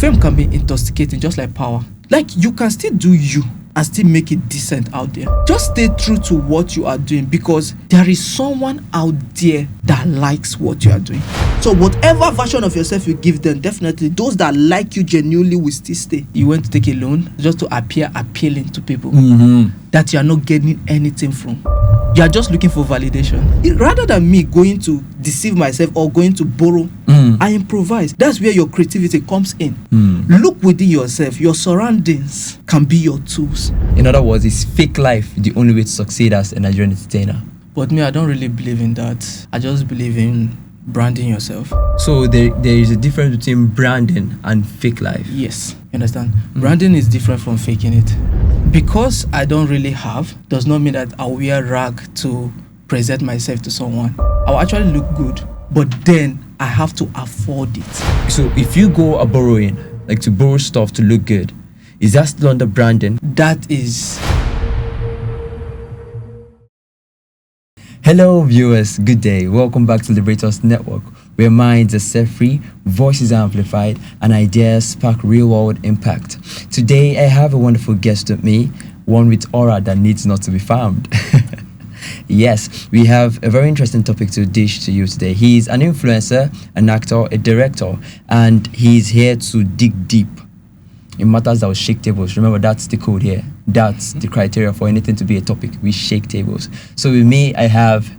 Fame can be intoxicating, just like power. Like, you can still do you and still make it decent out there. Just stay true to what you are doing, because there is someone out there that likes what you are doing. So whatever version of yourself you give them, definitely those that like you genuinely will still stay. You went to take a loan just to appear appealing to people that you are not getting anything from. You are just looking for validation. Rather than me going to deceive myself or going to borrow, I improvise. That's where your creativity comes in. Look within yourself. Your surroundings can be your tools. In other words, is fake life the only way to succeed as a Nigerian entertainer? But me, I don't really believe in that. I just believe in branding yourself. So there is a difference between branding and fake life. Yes, you understand? Branding is different from faking it. Because I don't really have, does not mean that I'll wear rag to present myself to someone. I'll actually look good, but then I have to afford it. So if you go a borrowing, like to borrow stuff to look good, is that still under branding? That is. Hello viewers, good day. Welcome back to Liberators Network, where minds are set free, voices are amplified, and ideas spark real-world impact. Today, I have a wonderful guest with me, one with aura that needs not to be found. Yes, we have a very interesting topic to dish to you today. He's an influencer, an actor, a director, and he's here to dig deep in matters that will shake tables. Remember, that's the code here. That's the criteria for anything to be a topic. We shake tables. So with me, I have,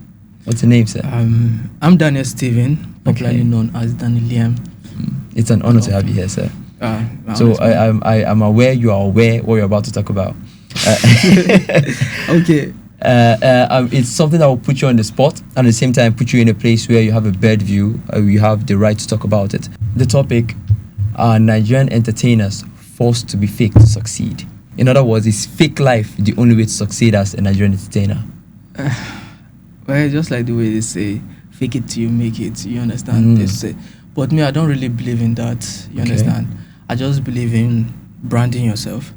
what's the name, sir? I'm Daniel Steven, popularly known as Danny Liam. It's an honor to have you here, sir. So I'm aware you are aware what you're about to talk about. Okay. It's something that will put you on the spot and at the same time put you in a place where you have a bird view. You have the right to talk about it. The topic are Nigerian entertainers forced to be fake to succeed. In other words, is fake life the only way to succeed as a Nigerian entertainer? Well, just like the way they say, fake it till you make it. You understand? They say. But me, I don't really believe in that. You understand? I just believe in branding yourself.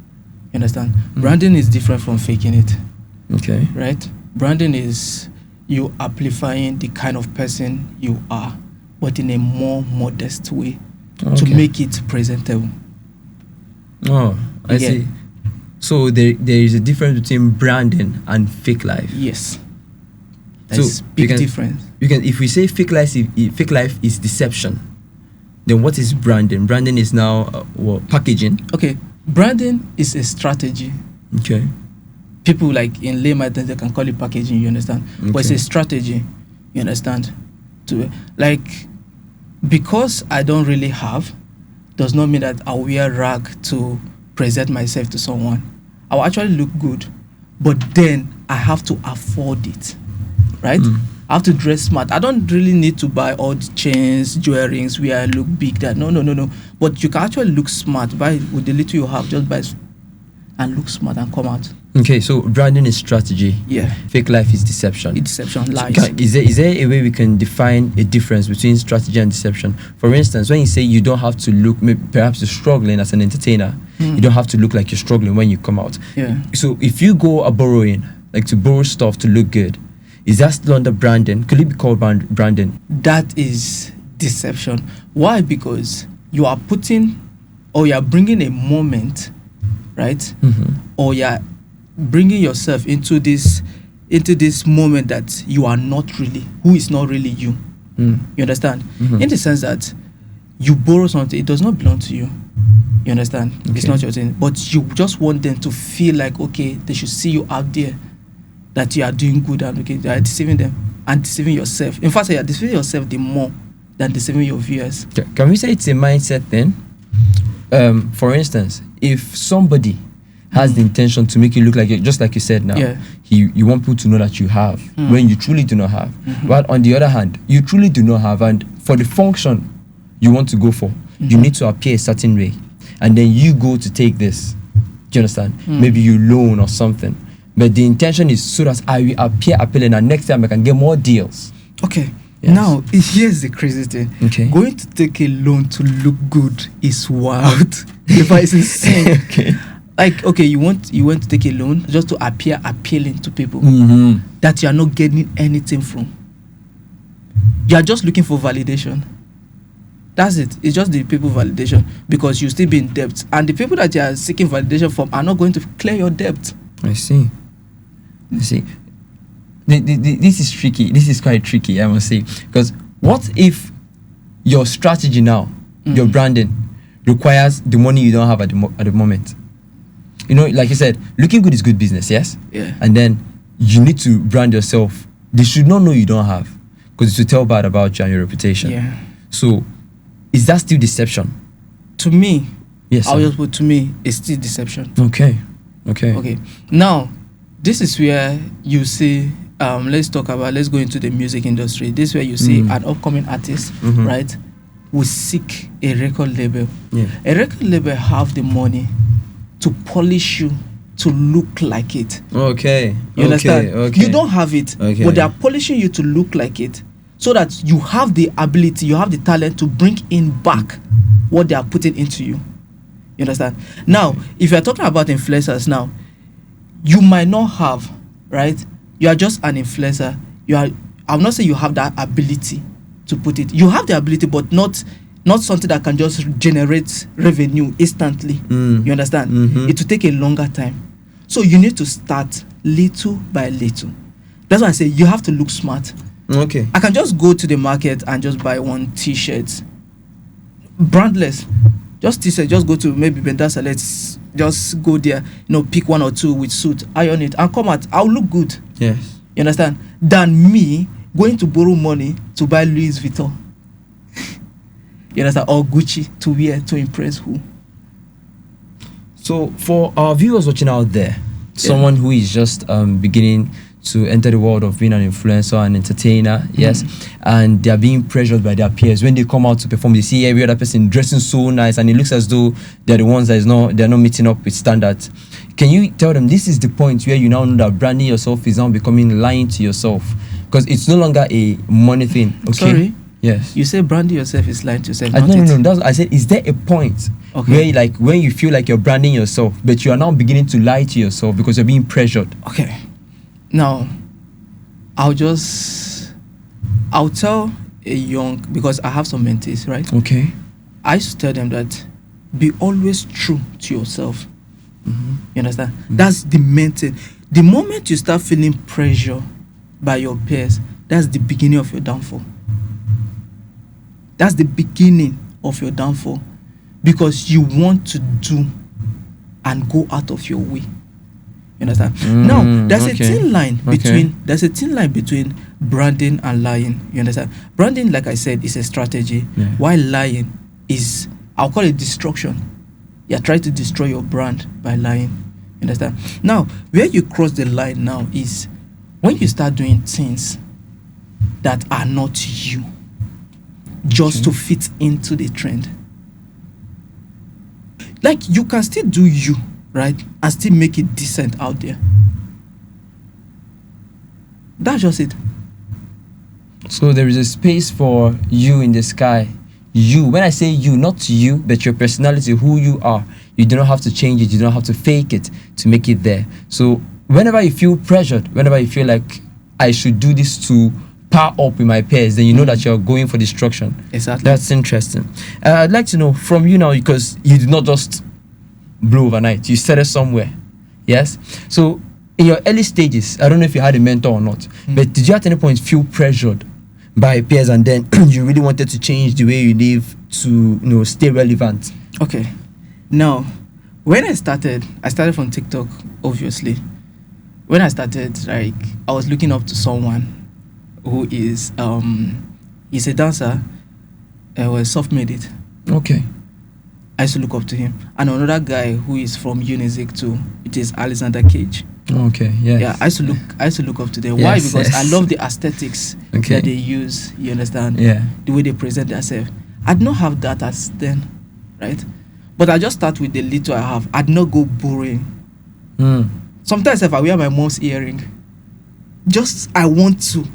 You understand? Branding is different from faking it. Okay. Right? Branding is you amplifying the kind of person you are, but in a more modest way to make it presentable. Oh, I see. So there is a difference between branding and fake life. Yes. There's big difference. If we say fake life is deception, then what is branding? Branding is now packaging. Okay. Branding is a strategy. Okay. People like in layman terms they can call it packaging, you understand? Okay. But it's a strategy, you understand? Because I don't really have, does not mean that I'll wear rag to present myself to someone. I'll actually look good, but then I have to afford it, right? I have to dress smart. I don't really need to buy all the chains, jewelries where I look big. No. But you can actually look smart. Buy with the little you have, just buy and look smart and come out. Okay, so branding is strategy. Yeah. Fake life is deception. It's deception, lies. So is there a way we can define a difference between strategy and deception? For instance, when you say you don't have to look, perhaps you're struggling as an entertainer, you don't have to look like you're struggling when you come out. Yeah. So if you go a borrowing, like to borrow stuff to look good, is that still under branding? Could it be called branding? That is deception. Why? Because you are putting, or you are bringing a moment, right? Or you are bringing yourself into this moment that you are not really, who is not really you. You understand? In the sense that you borrow something, it does not belong to you. You understand? Okay. It's not your thing. But you just want them to feel like, okay, they should see you out there, that you are doing good and okay, you are deceiving them and deceiving yourself. In fact, you are deceiving yourself the more than deceiving your viewers. Can we say it's a mindset then? For instance, if somebody has the intention to make you look like, just like you said now, you want people to know that you have when you truly do not have. But on the other hand, you truly do not have, and for the function you want to go for, you need to appear a certain way, and then you go to take this. Do you understand? Maybe you loan or something, but the intention is so that I will appear appealing, and next time I can get more deals. Okay. Yes. Now, here's the crazy thing. Okay. Going to take a loan to look good is wild. If it's insane. Okay. Like, okay, you went to take a loan just to appear appealing to people that you are not getting anything from. You are just looking for validation. That's it. It's just the people validation because you still be in debt, and the people that you are seeking validation from are not going to clear your debt. I see. This is tricky. This is quite tricky, I must say, because what if your strategy now, your branding, requires the money you don't have at the moment? You know, like you said, looking good is good business, yes? Yeah. And then you need to brand yourself. They should not know you don't have, because it will tell bad about you and your reputation. Yeah. So, is that still deception? To me, Yes. I'll Sir. just put, to me, it's still deception. Okay. Okay. Now, this is where you see, let's go into the music industry. This is where you see an upcoming artist, right, will seek a record label. Yeah. A record label have the money to polish you to look like it. Okay. You understand? Okay. You don't have it, Okay. but they are polishing you to look like it, so that you have the ability, you have the talent to bring in back what they are putting into you. You understand? Now, if you are talking about influencers now, you might not have, right? You are just an influencer. I will not say you have that ability to put it. You have the ability, but not something that can just generate revenue instantly. You understand? It will take a longer time. So you need to start little by little. That's why I say you have to look smart. Okay. I can just go to the market and just buy one t-shirt, brandless, just t-shirt. Just go to maybe Bendasa, let's just go there, pick one or two with suit, iron it, and come out. I'll look good. Yes. You understand? Than me going to borrow money to buy Louis Vuitton. You understand? Or Gucci to wear to impress who? So for our viewers watching out there, someone who is just beginning to enter the world of being an influencer and entertainer, yes, and they are being pressured by their peers when they come out to perform. They see every other person dressing so nice, and it looks as though they're the ones they're not meeting up with standards. Can you tell them this is the point where you now know that branding yourself is now becoming lying to yourself, because it's no longer a money thing? Okay. Sorry. Yes. You say branding yourself is lying to yourself. No. I said, is there a point where, like, when you feel like you're branding yourself, but you are now beginning to lie to yourself because you're being pressured? Okay. Now, I'll tell a young, because I have some mentees, right? Okay. I used to tell them that be always true to yourself. You understand? That's the main thing. The moment you start feeling pressure by your peers, that's the beginning of your downfall. That's the beginning of your downfall, because you want to do and go out of your way. You understand? Now, there's a thin line between branding and lying. You understand? Branding, like I said, is a strategy, while lying is, I'll call it destruction. You're trying to destroy your brand by lying. You understand? Now, where you cross the line now is when you start doing things that are not you, just to fit into the trend. Like, you can still do you, right, and still make it decent out there. That's just it. So there is a space for you in the sky. You, when I say you, not you, but your personality, who you are. You do not have to change it. You don't have to fake it to make it there. So whenever you feel pressured, whenever you feel like I should do this to power up with my peers, then you know that you're going for destruction. Exactly. That's interesting. I'd like to know from you now, because you did not just blow overnight. You started somewhere. Yes? So in your early stages, I don't know if you had a mentor or not, but did you at any point feel pressured by peers, and then you really wanted to change the way you live to stay relevant? Okay. Now, when I started from TikTok, obviously. When I started, like, I was looking up to someone who is he's a dancer, was self-made it. Okay. I used to look up to him. And another guy who is from Unizik too, it is Alexander Cage. Okay, yes. Yeah, I used to look up to them. Yes, Why? Because yes. I love the aesthetics that they use, you understand? Yeah. The way they present themselves. I did not have that as then, right? But I just start with the little I have. I did not go boring. Sometimes if I wear my mom's earring, just I want to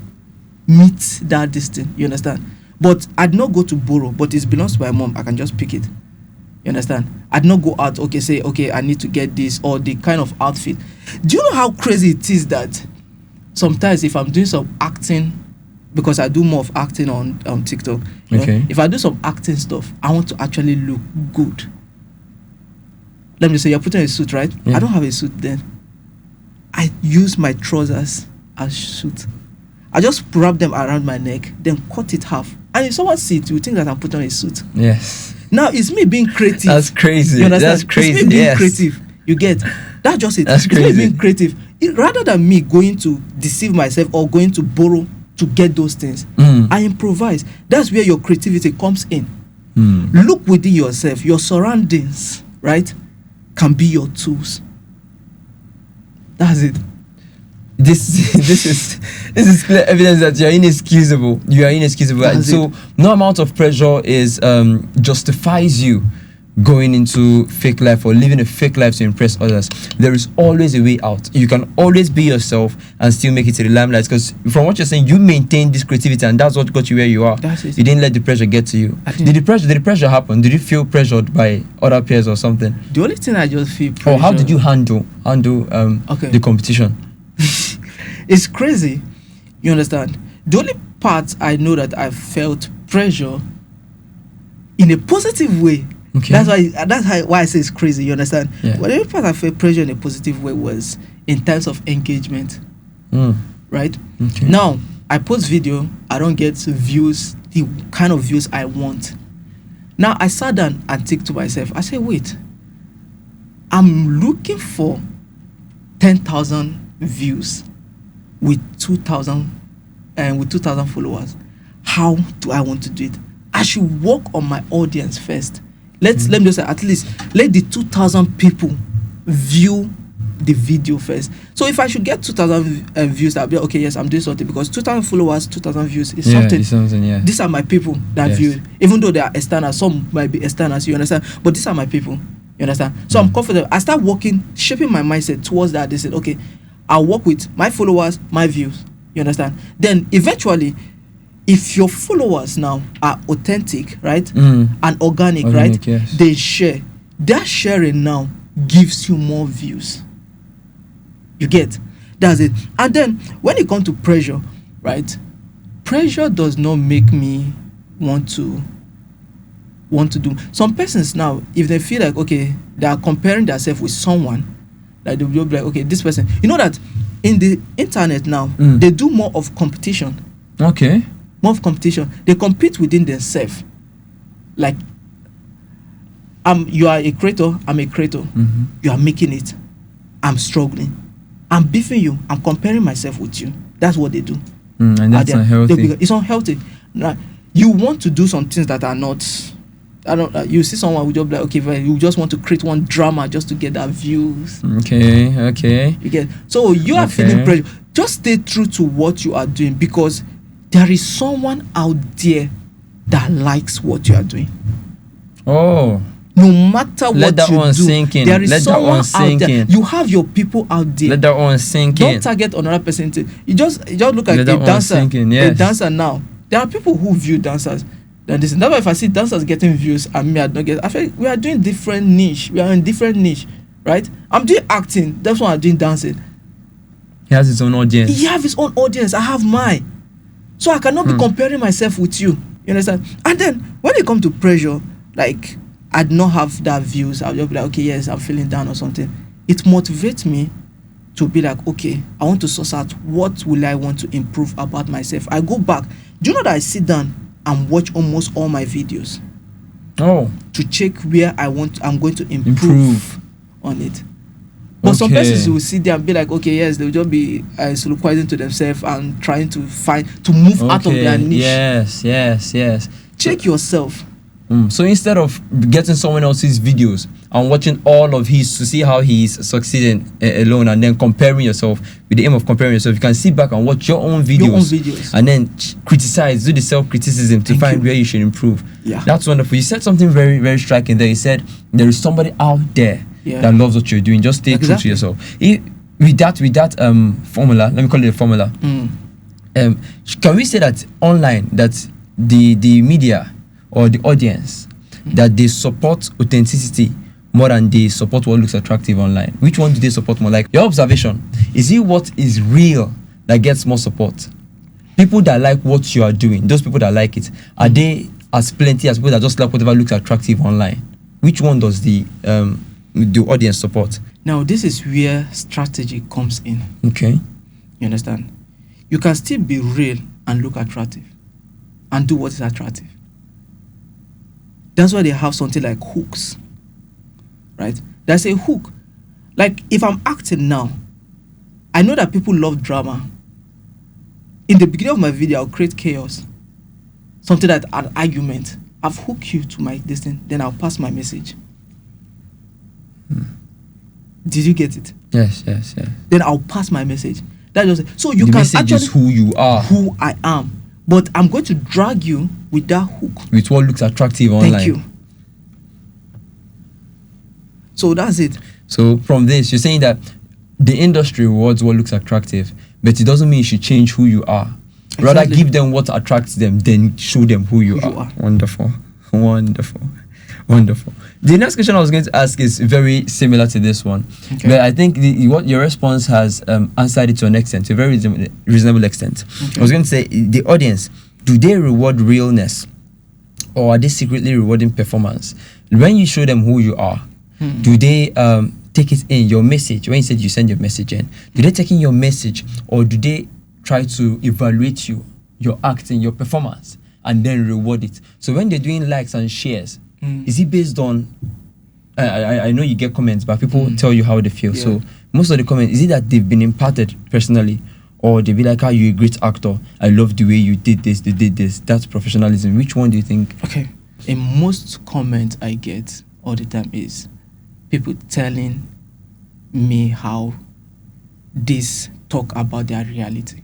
meet that distance, you understand? But I did not go to borrow, but it belongs to my mom. I can just pick it. You understand? I did not go out, say, I need to get this or the kind of outfit. Do you know how crazy it is that sometimes if I'm doing some acting because I do more of acting on TikTok. You Okay. know, if I do some acting stuff, I want to actually look good. Let me say, you're putting on a suit, right? Yeah. I don't have a suit then. I use my trousers as suit. I just wrap them around my neck, then cut it half. And if someone sees it, you think that I'm putting on a suit. Yes. Now it's me being creative. That's crazy. You understand? That's crazy. It's me being Yes. creative. You get? That's just it. That's It's crazy. me being creative. Rather than me going to deceive myself or going to borrow to get those things, I improvise. That's where your creativity comes in. Look within yourself. Your surroundings, right, can be your tools. That's it. This is clear evidence that you are inexcusable. You are inexcusable, and That's so no amount of pressure is justifies you going into fake life or living a fake life to impress others. There is always a way out. You can always be yourself and still make it to the limelight. Because from what you're saying, you maintain this creativity, and that's what got you where you are. That's it. You didn't let the pressure get to you. I didn't. Did the pressure happen? Did you feel pressured by other peers or something? The only thing I just feel Or how did pressure- you handle Okay. the competition? It's crazy. You understand? The only part I know that I felt pressure in a positive way. Okay. Why I say it's crazy. You understand? Yeah. But the only part I felt pressure in a positive way was in terms of engagement. Right? Okay. Now I post video, I don't get views, the kind of views I want. Now I sat down and think to myself, I said, wait, I'm looking for 10,000 views with 2,000 followers. How do I want to do it? I should work on my audience first. Let me just say, at least let the 2,000 people view the video first. So if I should get 2,000 views, I'll be okay. Yes, I'm doing something, because 2,000 followers, 2,000 views is something. It's something. Yeah. These are my people that Yes. view it. Even though they are external, some might be externals, you understand? But these are my people, you understand? So I'm confident. I start working, shaping my mindset towards that. They said, okay, I'll work with my followers, my views, you understand? Then eventually, if your followers now are authentic, right, and organic, right, yes. they share. That sharing now gives you more views. You get? That's it. And then when it comes to pressure, right, pressure does not make me want to do. Some persons now, if they feel like, okay, they are comparing themselves with someone, like they'll be like, okay, this person, you know that in the internet now, they do more of competition. Okay. More of competition. They compete within themselves. Like, you are a creator, I'm a creator. You are making it. I'm struggling. I'm beefing you. I'm comparing myself with you. That's what they do. And that's unhealthy. It's unhealthy. Now, you want to do some things that are not. You see someone who just like, okay, well, you just want to create one drama just to get that views. Okay. You get, so you are feeling pressure. Just stay true to what you are doing, because there is someone out there that likes what you are doing. Oh. No matter Let what that you one do, sink in. there is Let that someone one sink out there. in. You have your people out there. Let that one sink in. Don't target another person. You just look like Let that a one dancer. sink in, A yes. dancer now. There are people who view dancers. That's why if I see dancers getting views and me I don't get, I feel we are doing different niche. We are in different niche, right? I'm doing acting. That's why I'm doing dancing. He has his own audience. He have his own audience. I have mine. So I cannot be comparing myself with you. You understand? And then when it comes to pressure, like I do not have that views. I'll just be like, okay, yes, I'm feeling down or something. It motivates me to be like, okay, I want to source out what will I want to improve about myself. I go back. Do you know that I sit down and watch almost all my videos? Oh. To check where I'm going to improve on it. But some Okay. persons will sit there and be like, okay, yes, they'll just be soliloquizing to themselves and trying to move out of their niche. Yes. Check yourself. So instead of getting someone else's videos and watching all of his to see how he's succeeding alone and then comparing yourself with the aim of comparing yourself, you can sit back and watch your own videos, and then criticize, do the self-criticism to find where you should improve. Yeah. That's wonderful. You said something very, very striking there. You said there is somebody out there that loves what you're doing. Just stay true to yourself. With that formula, let me call it a formula. Can we say that online, that the media or the audience, that they support authenticity more than they support what looks attractive online? Which one do they support more? Like, your observation, is it what is real that gets more support? people that like what you are doing, those people that like it, are they as plenty as people that just like whatever looks attractive online? Which one does the audience support? Now, this is where strategy comes in. Okay. You understand? You can still be real and look attractive and do what is attractive. That's why they have something like hooks, right? There's a hook. Like, if I'm acting now, I know that people love drama. In the beginning of my video, I'll create chaos. Something like an argument. I've hooked you to my distance, then I'll pass my message. Did you get it? Yes. Then I'll pass my message. That just so you the can message actually is who you are, who I am. But I'm going to drag you with that hook. with what looks attractive online. Thank you. So that's it. So from this, you're saying that the industry rewards what looks attractive, but it doesn't mean you should change who you are. Rather, Exactly. give them what attracts them, then show them who you are. Wonderful. The next question I was going to ask is very similar to this one, Okay. but I think what your response has answered it to an extent, to a very reasonable extent. Okay. I was going to say, the audience, do they reward realness, or are they secretly rewarding performance? When you show them who you are, do they take it in your message? When you said you send your message in, do they take in your message, or do they try to evaluate you, your acting, your performance, and then reward it? So when they're doing likes and shares, is it based on I know you get comments, but people tell you how they feel. Yeah. So most of the comments, is it that they've been imparted personally, or they be like, "Ah, you're a great actor. I love the way you did this, they did this." That's professionalism. Which one do you think? Okay. In most comments I get all the time is people telling me how this talk about their reality.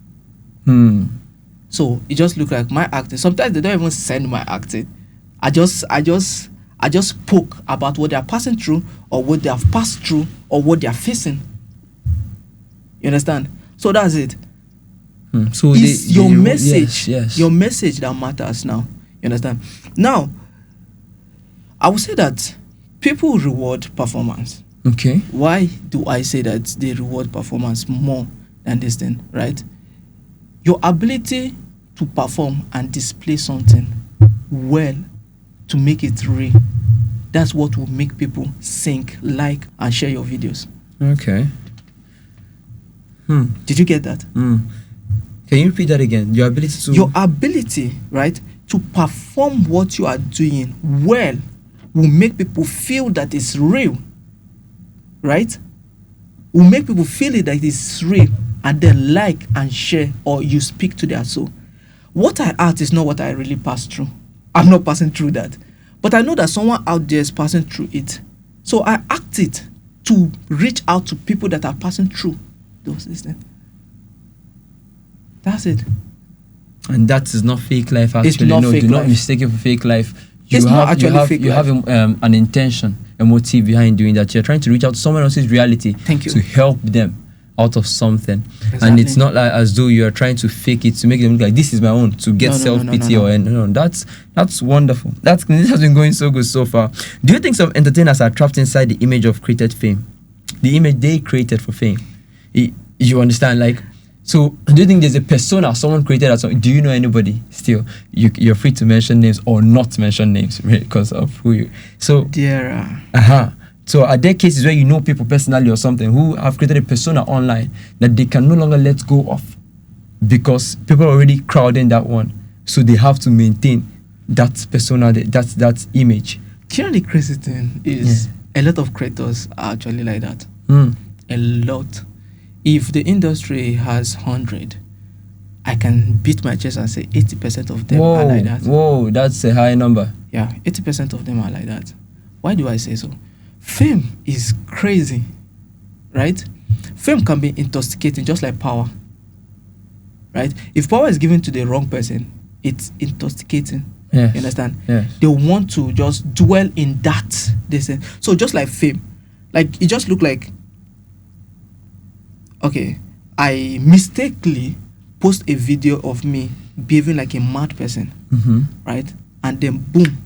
So it just look like my acting. Sometimes they don't even send my acting. I just spoke about what they are passing through, or what they have passed through, or what they are facing. You understand? So that's it. So It's your message. Yes. Your message that matters now. You understand? Now, I would say that people reward performance. Okay. Why do I say that they reward performance more than this thing, right? Your ability to perform and display something well, to make it real, that's what will make people sync, like, and share your videos. Okay. Did you get that? Can you repeat that again? Your ability to... Your ability, right, to perform what you are doing well will make people feel that it's real, right? Will make people feel it that it's real, and then like and share, or you speak to their soul. What I act is not what I really pass through. I'm not passing through that. But I know that someone out there is passing through it. So I act it to reach out to people that are passing through those things. That's it. And that is not fake life, actually. It's not fake do not life. mistake it for fake life. It's not actually fake You life. have an intention, a motive behind doing that. You're trying to reach out to someone else's reality. Thank you. To help them out of something. Exactly. And it's not like as though you're trying to fake it to make them look like this is my own, to get No, self-pity no. or no. That's wonderful. This has been going so good so far. Do you think some entertainers are trapped inside the image of created fame? The image they created for fame. You understand? Like, so do you think there's a persona someone created as do you know anybody still? You're free to mention names or not mention names, right? Because of who you. So There are. So are there cases where you know people personally or something who have created a persona online that they can no longer let go of because people are already crowding that one, so they have to maintain that persona, that image? You know, the crazy thing is a lot of creators are actually like that. A lot. If the industry has 100, I can beat my chest and say 80% of them are like that. Whoa, that's a high number. Yeah, 80% of them are like that. Why do I say so? Fame is crazy, right? Fame can be intoxicating, just like power, right? If power is given to the wrong person, it's intoxicating. Yes. You understand? Yes. They want to just dwell in that. They say so. Just like fame, like it just look like, okay, I mistakenly post a video of me behaving like a mad person, right? And then boom,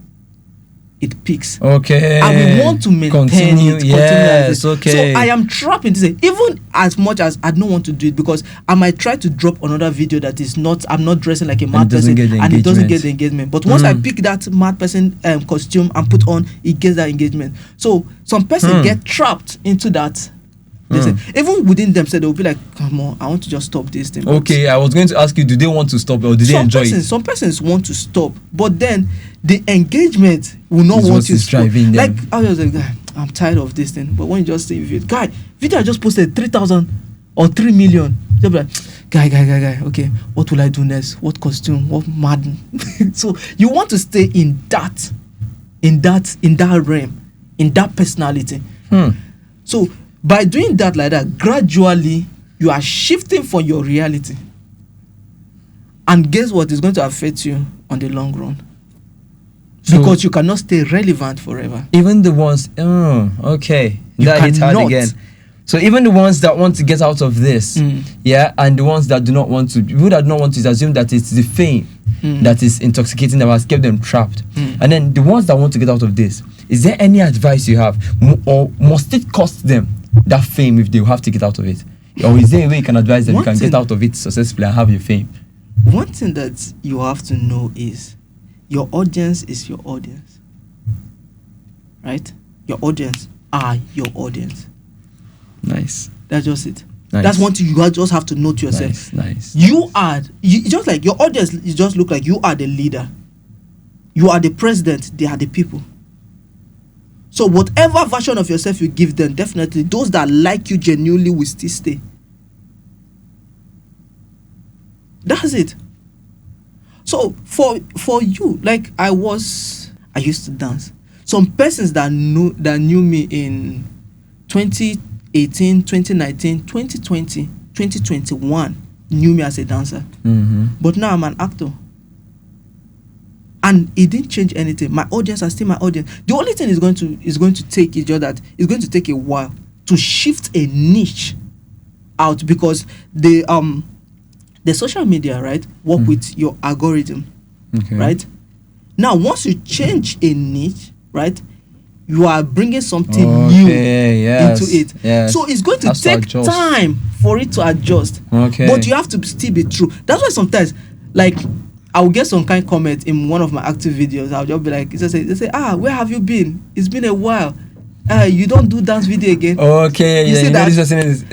it peaks. Okay. And we want to maintain it. Yes, So I am trapped into it. Even as much as I don't want to do it, because I might try to drop another video that is not, I'm not dressing like a mad person, and it doesn't get the engagement. But once I pick that mad person costume and put on, it gets that engagement. So some person get trapped into that. Listen, even within themselves, they'll be like, come on, I want to just stop this thing. Okay, I was going to ask you, do they want to stop or do they enjoy it? Some persons want to stop, but then the engagement will not want you to stop. Like, I was like, I'm tired of this thing. But when you just say, video I just posted 3,000 or 3 million, you'll be like, guy, okay, what will I do next? What costume? What mad? So you want to stay in that realm, in that personality. So by doing that like that, gradually you are shifting from your reality. And guess what? It's going to affect you on the long run. So, because you cannot stay relevant forever. Even the ones, okay. That hit hard again. So even the ones that want to get out of this, and the ones that do not want to, people that do not want to assume that it's the fame that is intoxicating them, has kept them trapped. And then the ones that want to get out of this, is there any advice you have? Or must it cost them that fame if they have to get out of it? Or is there a way you can advise them you can get out of it successfully and have your fame? One thing that you have to know is your audience is your audience. Right? Your audience are your audience. Nice. That's just it. Nice. That's one thing you just have to know to yourself. Nice. You just like your audience, you just look like you are the leader. You are the president, they are the people. So whatever version of yourself you give them, definitely those that like you genuinely will still stay. That's it. So for you, like I used to dance. Some persons that knew me in 2018, 2019, 2020, 2021 knew me as a dancer. But now I'm an actor. And it didn't change anything. My audience are still my audience. The only thing is going to take is just that it's going to take a while to shift a niche out, because the social media, right, work with your algorithm. Okay. Right? Now once you change a niche, right, you are bringing something new into it. Yes. So it's going to take time for it to adjust. Okay. But you have to still be true. That's why sometimes, like, I will get some kind of comment in one of my active videos. I'll just be like, they say, where have you been? It's been a while. You don't do dance video again. Okay, you see that?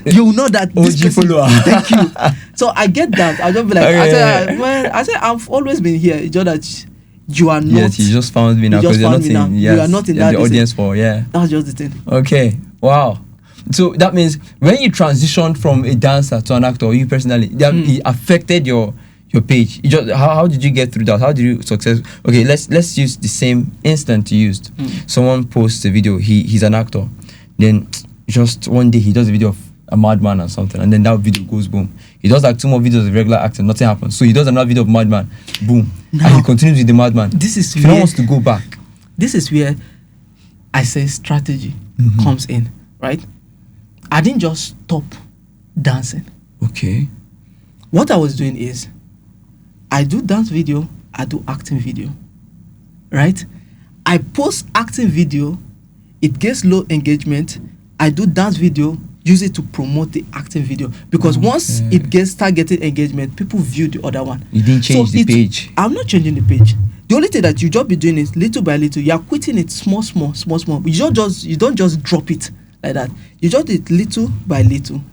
You know that this person, thank you. So I get that. I'll just be like, I said, I've always been here. It's just that you are not. Yes, you just found me now because you're not in. Yes, you are not in that the audience for. Yeah, that's just the thing. Okay. Wow. So that means when you transitioned from a dancer to an actor, you personally, it affected your page. How did you get through that? How did you success? Okay, let's use the same instant you used. Someone posts a video. He's an actor. Then just one day he does a video of a madman or something, and then that video goes boom. He does like 2 more videos of regular acting, nothing happens. So he does another video of madman, boom, and he continues with the madman. This is if he wants to go back. This is where I say strategy comes in, right? I didn't just stop dancing. Okay. What I was doing is, I do dance video, I do acting video, right? I post acting video, it gets low engagement. I do dance video, use it to promote the acting video, because once it start getting engagement, people view the other one. You didn't change the page. I'm not changing the page. The only thing that you just be doing is little by little. You are quitting it small. You don't just drop it like that. You just do it little by little.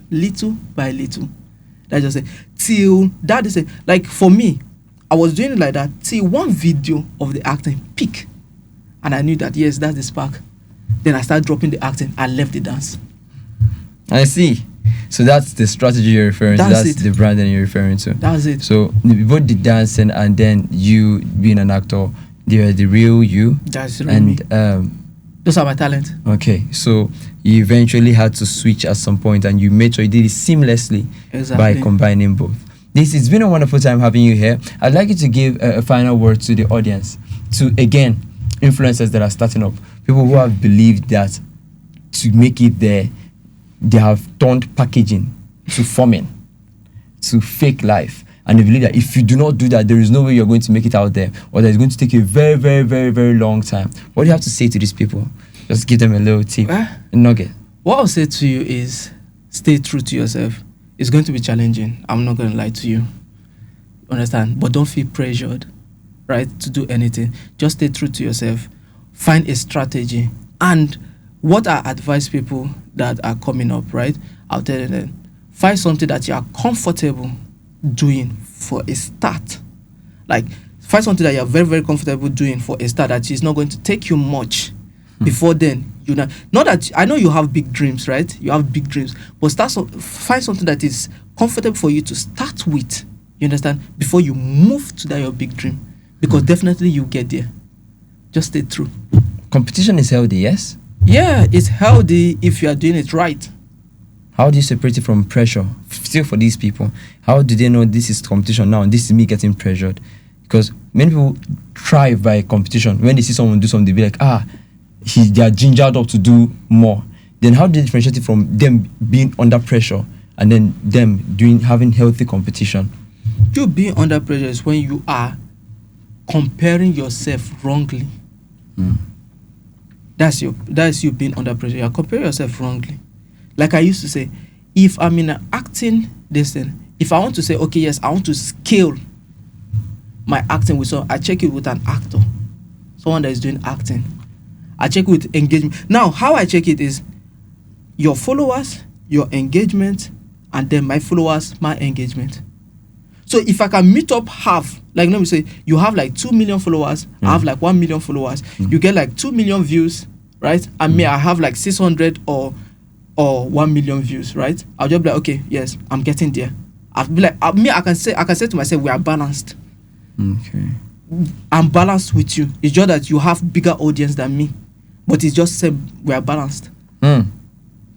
That's just it. Till that is it. Like for me, I was doing it like that till one video of the acting peak, and I knew that yes, that's the spark. Then I started dropping the acting. I left the dance. I see. So that's the strategy you're referring to. That's the branding you're referring to. That's it. So both the dancing and then you being an actor, they're the real you. That's real me. Those are my talent. Okay, so you eventually had to switch at some point, and you made sure you did it seamlessly by combining both. It's been a wonderful time having you here. I'd like you to give a final word to the audience, to again influencers that are starting up, people who have believed that to make it there, they have turned packaging to forming, to fake life, and they believe that if you do not do that, there is no way you're going to make it out there, or that it's going to take you a very, very, very, very long time. What do you have to say to these people? Just give them a little tip, a nugget. What I'll say to you is stay true to yourself. It's going to be challenging. I'm not going to lie to you. Understand? But don't feel pressured, right, to do anything. Just stay true to yourself. Find a strategy. And what I advise people that are coming up, right, I'll tell them, find something that you are comfortable doing for a start. Like, find something that you are very, very comfortable doing for a start that is not going to take you much. Before then, not that I know you have big dreams, right? You have big dreams, but find something that is comfortable for you to start with. You understand? Before you move to that your big dream, because definitely you get there. Just stay true. Competition is healthy, yes? Yeah, it's healthy if you are doing it right. How do you separate it from pressure? Still for these people, how do they know this is competition now and this is me getting pressured? Because many people thrive by competition. When they see someone do something, they be like, they are gingered up to do more. Then how do they differentiate it from them being under pressure and then them having healthy competition? You being under pressure is when you are comparing yourself wrongly. That's you being under pressure. You are comparing yourself wrongly. Like I used to say, if I'm in an acting thing, if I want to say, okay, yes, I want to scale my acting with someone, I check it with an actor, someone that is doing acting. I check with engagement. Now, how I check it is your followers, your engagement, and then my followers, my engagement. So if I can meet up half, like let me say you have like 2 million followers, I have like 1 million followers, you get like 2 million views, right? And me, I have like 600 or 1 million views, right? I'll just be like, okay, yes, I'm getting there. I'll be like, I can say to myself, we are balanced. Okay. I'm balanced with you. It's just that you have bigger audience than me. But it's just said we are balanced.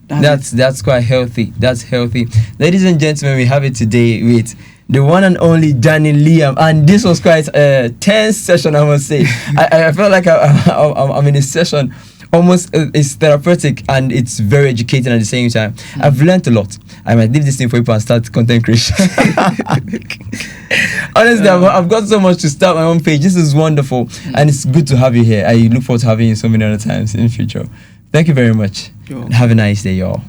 That's quite healthy. That's healthy. Ladies and gentlemen, we have it today with the one and only Danny Liam, and this was quite a tense session, I must say. I felt like I'm in a session. Almost it's therapeutic and it's very educating at the same time. I've learned a lot. I might leave this thing for people and start content creation. Honestly, I've got so much to start my own page. This is wonderful, and it's good to have you here. I look forward to having you so many other times in the future. Thank you very much. Sure. Have a nice day, y'all.